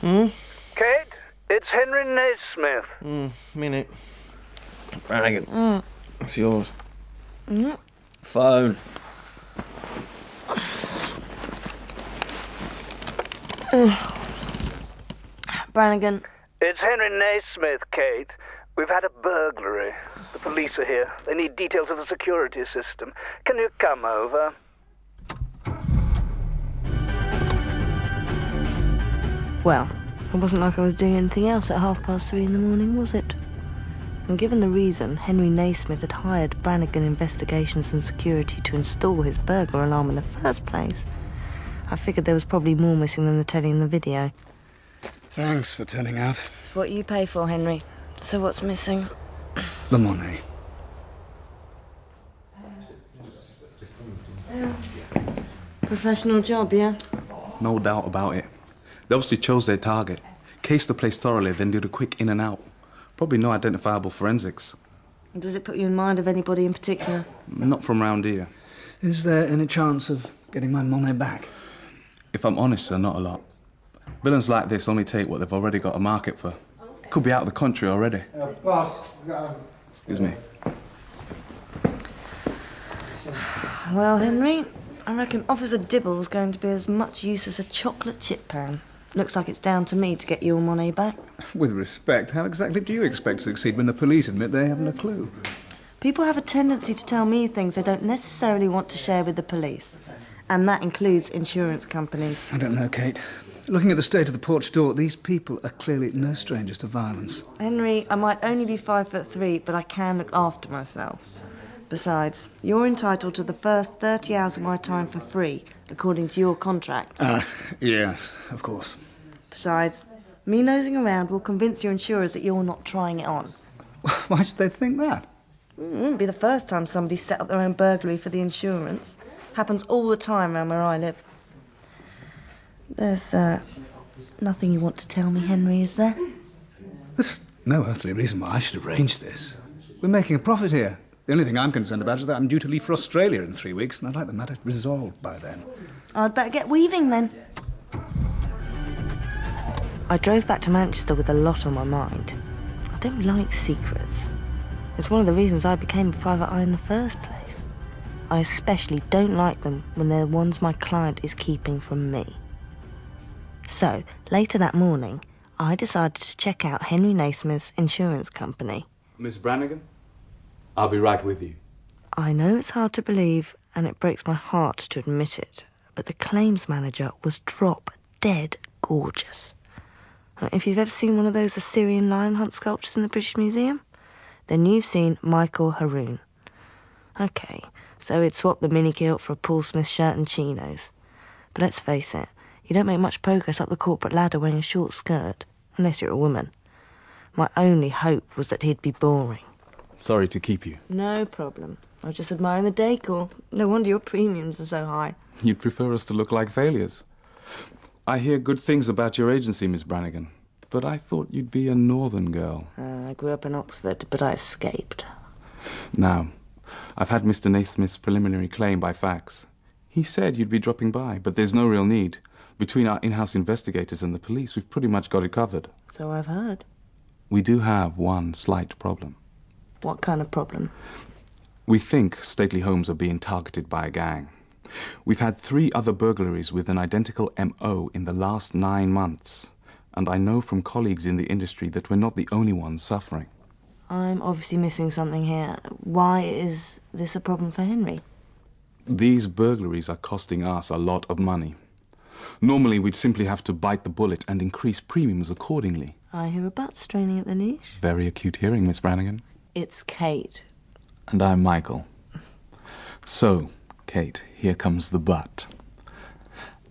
Kate, it's Henry Naismith. Minute. Brannigan. It's yours. Phone. Brannigan. It's Henry Naismith, Kate. We've had a burglary. The police are here. They need details of the security system. Can you come over? Well, it wasn't like I was doing anything else at 3:30 in the morning, was it? And given the reason Henry Naismith had hired Brannigan Investigations and Security to install his burglar alarm in the first place, I figured there was probably more missing than the telly in the video. Thanks for turning out. It's what you pay for, Henry. So what's missing? The Monet. Professional job, yeah? No doubt about it. They obviously chose their target, cased the place thoroughly, then did a quick in and out. Probably no identifiable forensics. Does it put you in mind of anybody in particular? Not from round here. Is there any chance of getting my Monet back? If I'm honest, sir, not a lot. Villains like this only take what they've already got a market for. Could be out of the country already. Boss, Excuse me. Well, Henry, I reckon Officer Dibble's going to be as much use as a chocolate chip pan. Looks like it's down to me to get your Monet back. With respect, how exactly do you expect to succeed when the police admit they haven't a clue? People have a tendency to tell me things they don't necessarily want to share with the police. And that includes insurance companies. I don't know, Kate. Looking at the state of the porch door, these people are clearly no strangers to violence. Henry, I might only be 5'3", but I can look after myself. Besides, you're entitled to the first 30 hours of my time for free, according to your contract. Yes, of course. Besides, me nosing around will convince your insurers that you're not trying it on. Why should they think that? It wouldn't be the first time somebody set up their own burglary for the insurance. Happens all the time around where I live. There's, nothing you want to tell me, Henry, is there? There's no earthly reason why I should arrange this. We're making a profit here. The only thing I'm concerned about is that I'm due to leave for Australia in 3 weeks, and I'd like the matter resolved by then. I'd better get weaving, then. I drove back to Manchester with a lot on my mind. I don't like secrets. It's one of the reasons I became a private eye in the first place. I especially don't like them when they're ones my client is keeping from me. So, later that morning, I decided to check out Henry Naismith's insurance company. Miss Brannigan, I'll be right with you. I know it's hard to believe, and it breaks my heart to admit it, but the claims manager was drop-dead gorgeous. If you've ever seen one of those Assyrian lion hunt sculptures in the British Museum, then you've seen Michael Haroon. OK, so he'd swapped the mini-kilt for a Paul Smith shirt and chinos. But let's face it, you don't make much progress up the corporate ladder wearing a short skirt, unless you're a woman. My only hope was that he'd be boring. Sorry to keep you. No problem. I was just admiring the decor. No wonder your premiums are so high. You'd prefer us to look like failures. I hear good things about your agency, Miss Brannigan, but I thought you'd be a northern girl. I grew up in Oxford, but I escaped. Now, I've had Mr. Naismith's preliminary claim by fax. He said you'd be dropping by, but there's no real need. Between our in-house investigators and the police, we've pretty much got it covered. So I've heard. We do have one slight problem. What kind of problem? We think stately homes are being targeted by a gang. We've had 3 other burglaries with an identical MO in the last 9 months. And I know from colleagues in the industry that we're not the only ones suffering. I'm obviously missing something here. Why is this a problem for Henry? These burglaries are costing us a lot of money. Normally, we'd simply have to bite the bullet and increase premiums accordingly. I hear a butt straining at the niche. Very acute hearing, Miss Brannigan. It's Kate. And I'm Michael. So, Kate, here comes the but.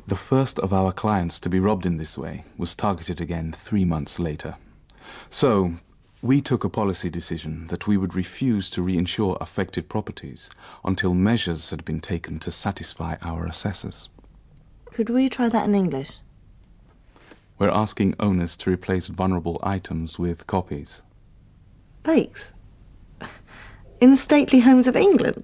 The first of our clients to be robbed in this way was targeted again 3 months later. So, we took a policy decision that we would refuse to reinsure affected properties until measures had been taken to satisfy our assessors. Could we try that in English? We're asking owners to replace vulnerable items with copies. Fakes? In the stately homes of England?